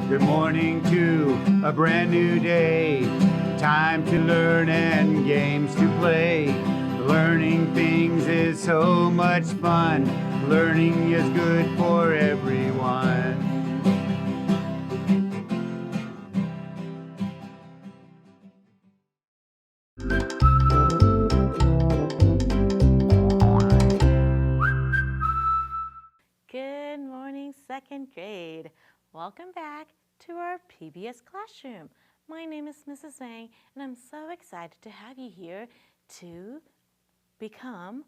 Good morning to a brand new day. Time to learn and games to play. Learning things is so much fun. Learning is good for everyone. Good morning, second grade. Welcome back to our PBS classroom. My name is Mrs. Wang, and I'm so excited to have you here to become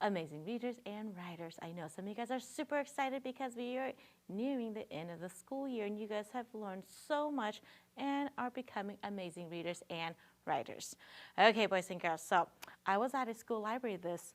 amazing readers and writers. I know some of you guys are super excited because we are nearing the end of the school year, and you guys have learned so much and are becoming amazing readers and writers. Okay, boys and girls, so I was at a school library this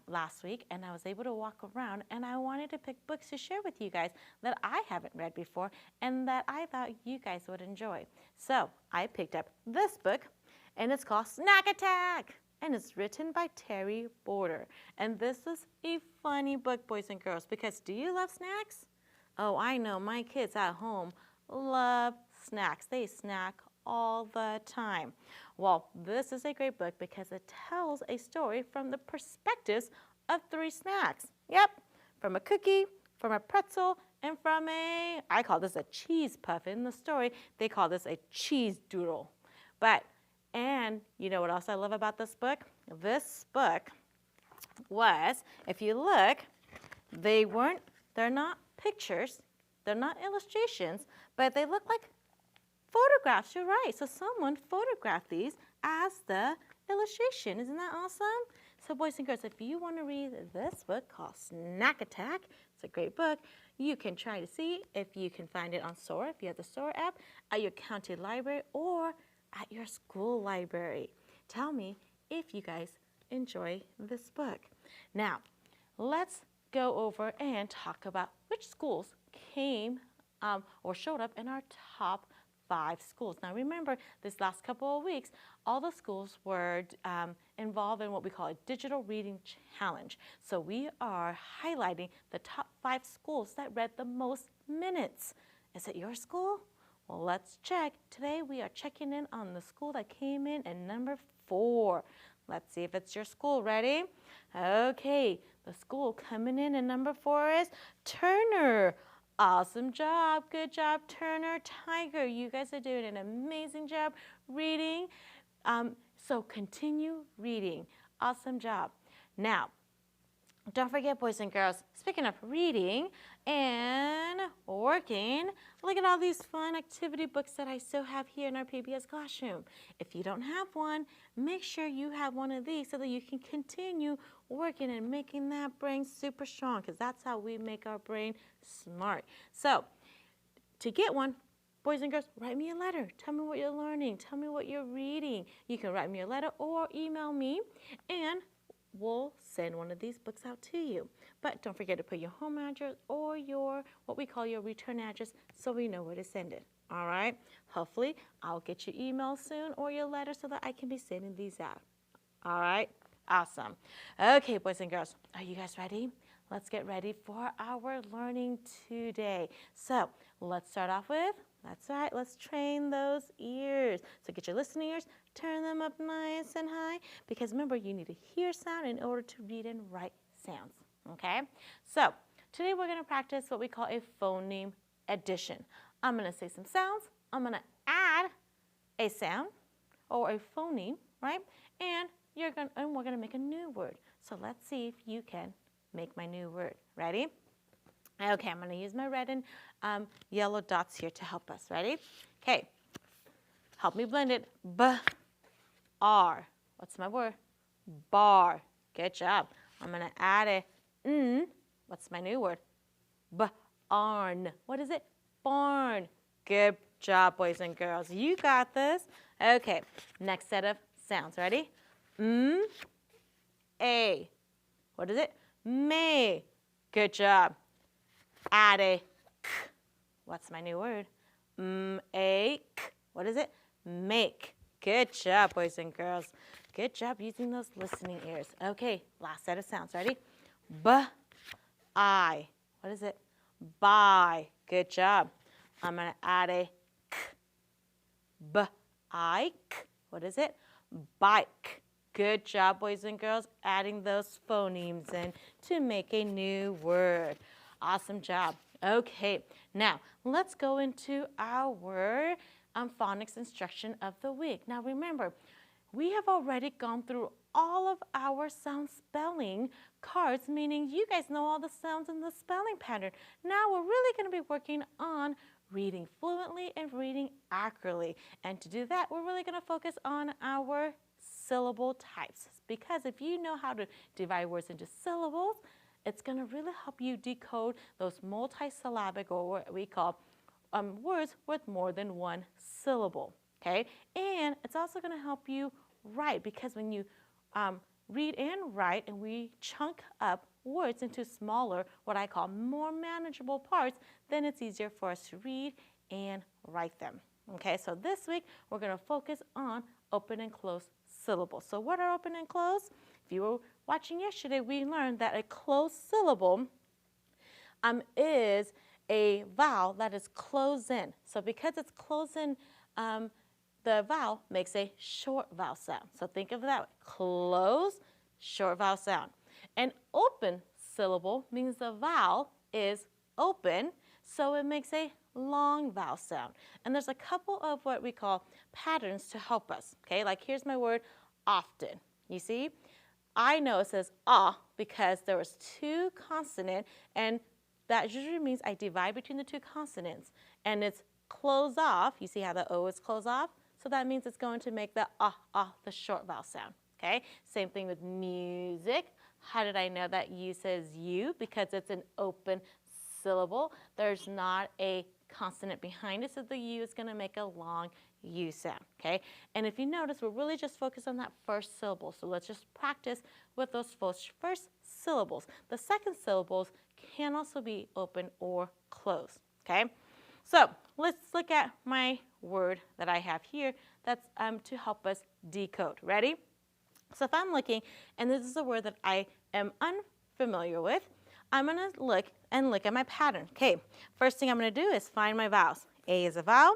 last week, and I was able to walk around, and I wanted to pick books to share with you guys that I haven't read before and that I thought you guys would enjoy. So I picked up this book, and it's called Snack Attack, and it's written by Terry Border. And this is a funny book, boys and girls, because do you love snacks? Oh, I know my kids at home love snacks. They snack all the time. Well, this is a great book because it tells a story from the perspectives of 3 snacks. Yep, from a cookie, from a pretzel, and from I call this a cheese puff. In the story, they call this a cheese doodle. And you know what else I love about this book? This book was, if you look, they're not pictures, they're not illustrations, but they look like photographs. You're right. So someone photographed these as the illustration. Isn't that awesome? So boys and girls, if you want to read this book called Snack Attack, it's a great book. You can try to see if you can find it on Sora, if you have the Sora app, at your county library, or at your school library. Tell me if you guys enjoy this book. Now, let's go over and talk about which schools came or showed up in our top 5 schools. Now remember, this last couple of weeks, all the schools were involved in what we call a digital reading challenge. So we are highlighting the top 5 schools that read the most minutes. Is it your school? Well, let's check. Today we are checking in on the school that came in at number 4. Let's see if it's your school. Ready? Okay, the school coming in at number 4 is Turner. Awesome job. Good job, Turner. Tiger, you guys are doing an amazing job reading. So continue reading. Awesome job. Now, don't forget, boys and girls, speaking of reading and working, look at all these fun activity books that I still have here in our PBS classroom. If you don't have one, make sure you have one of these so that you can continue working and making that brain super strong, because that's how we make our brain smart. So to get one, boys and girls, write me a letter. Tell me what you're learning. Tell me what you're reading. You can write me a letter or email me, and we'll send one of these books out to you. But don't forget to put your home address or what we call your return address so we know where to send it. All right? Hopefully, I'll get your email soon or your letter so that I can be sending these out. All right? Awesome. Okay, boys and girls, are you guys ready? Let's get ready for our learning today. So let's start off with, that's right, let's train those ears. So get your listening ears, turn them up nice and high, because remember, you need to hear sound in order to read and write sounds, okay? So today we're going to practice what we call a phoneme addition. I'm going to say some sounds, I'm going to add a sound or a phoneme, right? And we're going to make a new word. So let's see if you can make my new word. Ready? Okay, I'm going to use my red and yellow dots here to help us. Ready? Okay. Help me blend it. B-R. What's my word? Bar. Good job. I'm going to add a n. What's my new word? Barn. What is it? Barn. Good job, boys and girls. You got this. Okay, next set of sounds. Ready? A. What is it? May. Good job. Add a k. What's my new word? A k. What is it? Make. Good job, boys and girls. Good job using those listening ears. Okay, last set of sounds. Ready? B. I. What is it? Buy. Good job. I'm going to add a k. B-I-K. What is it? Bike. Good job, boys and girls, adding those phonemes in to make a new word. Awesome job. Okay, now let's go into our phonics instruction of the week. Now remember, we have already gone through all of our sound spelling cards, meaning you guys know all the sounds in the spelling pattern. Now we're really going to be working on reading fluently and reading accurately. And to do that, we're really going to focus on our syllable types, because if you know how to divide words into syllables, it's going to really help you decode those multisyllabic, or what we call words with more than one syllable. Okay, and it's also going to help you write, because when you read and write and we chunk up words into smaller, what I call more manageable parts, then it's easier for us to read and write them. Okay, so this week we're going to focus on open and closed syllables. So what are open and closed? If you were watching yesterday, we learned that a closed syllable is a vowel that is closed in. So because it's closed in, the vowel makes a short vowel sound. So think of that way. Closed, short vowel sound. An open syllable means the vowel is open, so it makes a long vowel sound. And there's a couple of what we call patterns to help us. Okay, like here's my word often. You see, I know it says ah because there was two consonants, and that usually means I divide between the two consonants, and it's closed off. You see how the O is closed off? So that means it's going to make the the short vowel sound. Okay, same thing with music. How did I know that U says U? Because it's an open syllable. There's not a consonant behind it, so the U is going to make a long U sound. Okay, and if you notice, we're really just focused on that first syllable. So let's just practice with those first syllables. The second syllables can also be open or closed. Okay, so let's look at my word that I have here that's to help us decode. Ready? So if I'm looking, and this is a word that I am unfamiliar with, I'm going to look at my pattern. Okay, first thing I'm going to do is find my vowels. A is a vowel,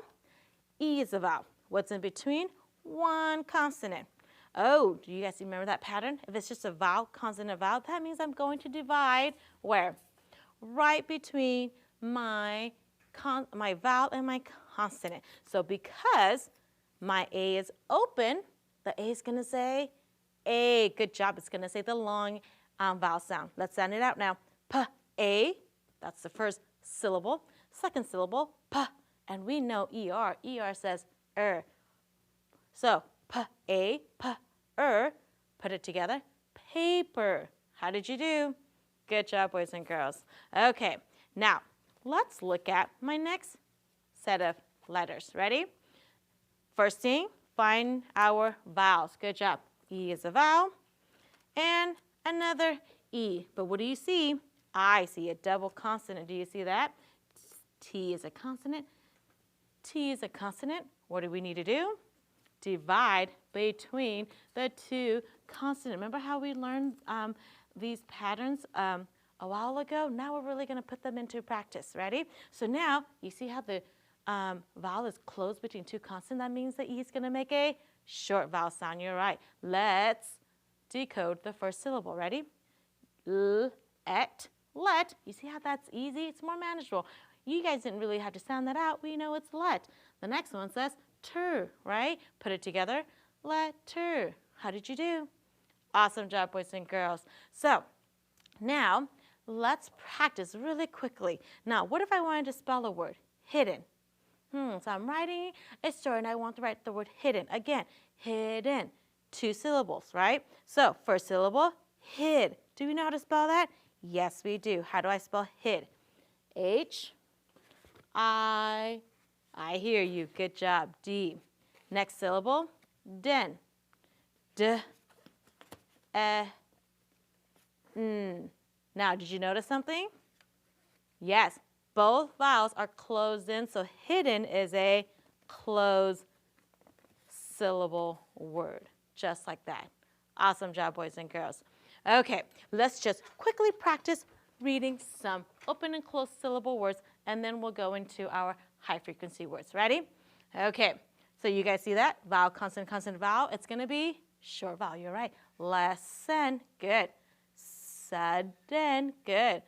E is a vowel. What's in between? One consonant. Oh, do you guys remember that pattern? If it's just a vowel, consonant, vowel, that means I'm going to divide where? Right between my vowel and my consonant. So because my A is open, the A is going to say A. Good job. It's going to say the long vowel sound. Let's sound it out now. P-A. That's the first syllable. Second syllable, P. And we know ER. ER says So P-A, P-er. Put it together. Paper. How did you do? Good job, boys and girls. Okay, now let's look at my next set of letters. Ready? First thing, find our vowels. Good job. E is a vowel and another E. But what do you see? I see a double consonant. Do you see that? T is a consonant. T is a consonant. What do we need to do? Divide between the two consonants. Remember how we learned these patterns a while ago? Now we're really going to put them into practice. Ready? So now you see how the vowel is closed between two consonants. That means the E is going to make a short vowel sound. You're right. Let's decode the first syllable. Ready? Let. You see how that's easy? It's more manageable. You guys didn't really have to sound that out. We know it's let. The next one says ter, right? Put it together. Letter. How did you do? Awesome job, boys and girls. So now let's practice really quickly. Now, what if I wanted to spell a word? Hidden. So I'm writing a story and I want to write the word hidden. Again, hidden. 2 syllables, right? So first syllable, hid. Do we know how to spell that? Yes, we do. How do I spell hid? H-I. I hear you. Good job. D. Next syllable, den. D-E-N. Now, did you notice something? Yes, both vowels are closed in, so hidden is a closed syllable word, just like that. Awesome job, boys and girls. Okay, let's just quickly practice reading some open and closed syllable words and then we'll go into our high frequency words. Ready? Okay, so you guys see that? Vowel, consonant, consonant, vowel. It's going to be short vowel. You're right. Lesson. Good. Sudden. Good.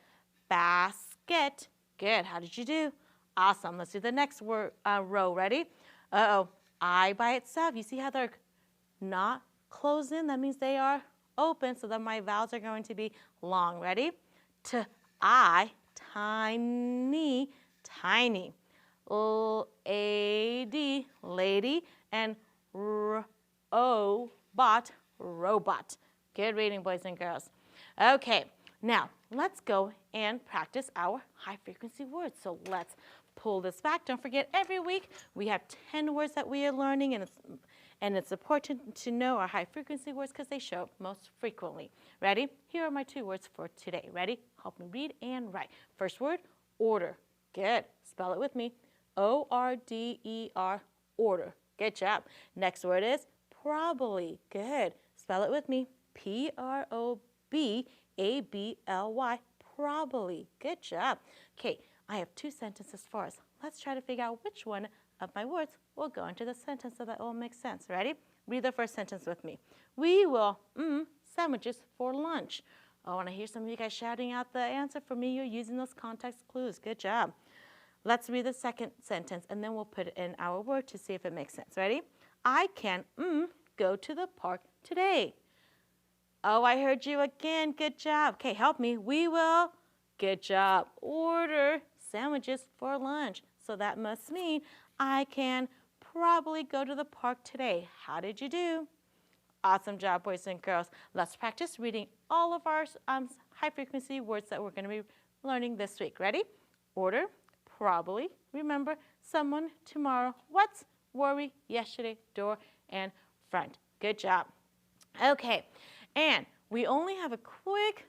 Basket. Good. How did you do? Awesome. Let's do the next word, row. Ready? Uh-oh. I by itself. You see how they're not closed in? That means they are open, so then my vowels are going to be long. Ready? I, tiny, tiny. L-A-D, lady, and R-O-bot, robot. Good reading, boys and girls. Okay, now let's go and practice our high frequency words. So let's pull this back. Don't forget, every week we have 10 words that we are learning, and it's important to know our high frequency words because they show up most frequently. Ready? Here are my 2 words for today. Ready? Help me read and write. First word, order. Good. Spell it with me. O-R-D-E-R, order. Good job. Next word is probably. Good. Spell it with me. P-R-O-B-A-B-L-Y, probably. Good job. Okay, I have 2 sentences for us. Let's try to figure out which one of my words will go into the sentence so that it will make sense. Ready? Read the first sentence with me. We will sandwiches for lunch. I want to hear some of you guys shouting out the answer for me. You're using those context clues. Good job. Let's read the second sentence, and then we'll put it in our word to see if it makes sense. Ready? I can go to the park today. Oh, I heard you again. Good job. Okay, help me. We will, good job, order sandwiches for lunch. So that must mean I can probably go to the park today. How did you do? Awesome job, boys and girls. Let's practice reading all of our high-frequency words that we're going to be learning this week. Ready? Order, probably, remember, someone, tomorrow, what's, worry, yesterday, door, and front. Good job. Okay, and we only have a quick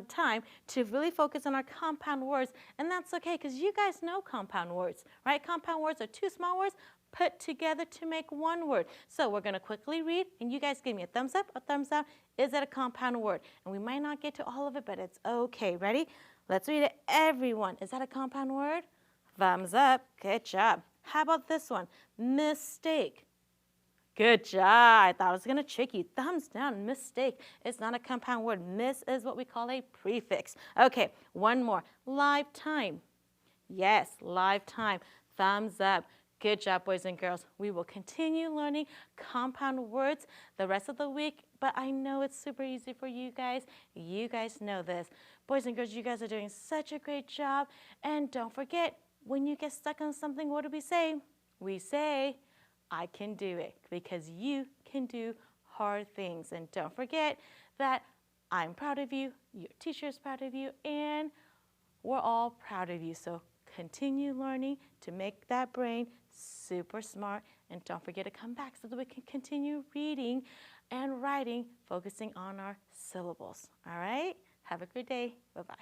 time to really focus on our compound words, and that's okay because you guys know compound words, right? Compound words are 2 small words put together to make 1 word. So we're going to quickly read, and you guys give me a thumbs up, a thumbs down. Is it a compound word? And we might not get to all of it, but it's okay. Ready? Let's read it, everyone. Is that a compound word? Thumbs up. Good job. How about this one? Mistake. Good job. I thought I was going to trick you. Thumbs down. Mistake. It's not a compound word. Miss is what we call a prefix. Okay, one more. Lifetime. Yes, lifetime. Thumbs up. Good job, boys and girls. We will continue learning compound words the rest of the week, but I know it's super easy for you guys. You guys know this. Boys and girls, you guys are doing such a great job. And don't forget, when you get stuck on something, what do we say? We say, I can do it, because you can do hard things. And don't forget that I'm proud of you, your teacher is proud of you, and we're all proud of you. So continue learning to make that brain super smart, and don't forget to come back so that we can continue reading and writing, focusing on our syllables. All right? Have a good day. Bye-bye.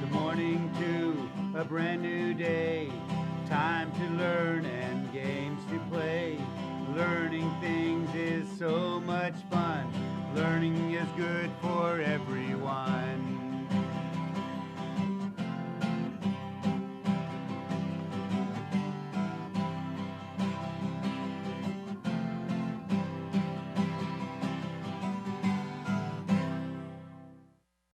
Good morning to a brand new day.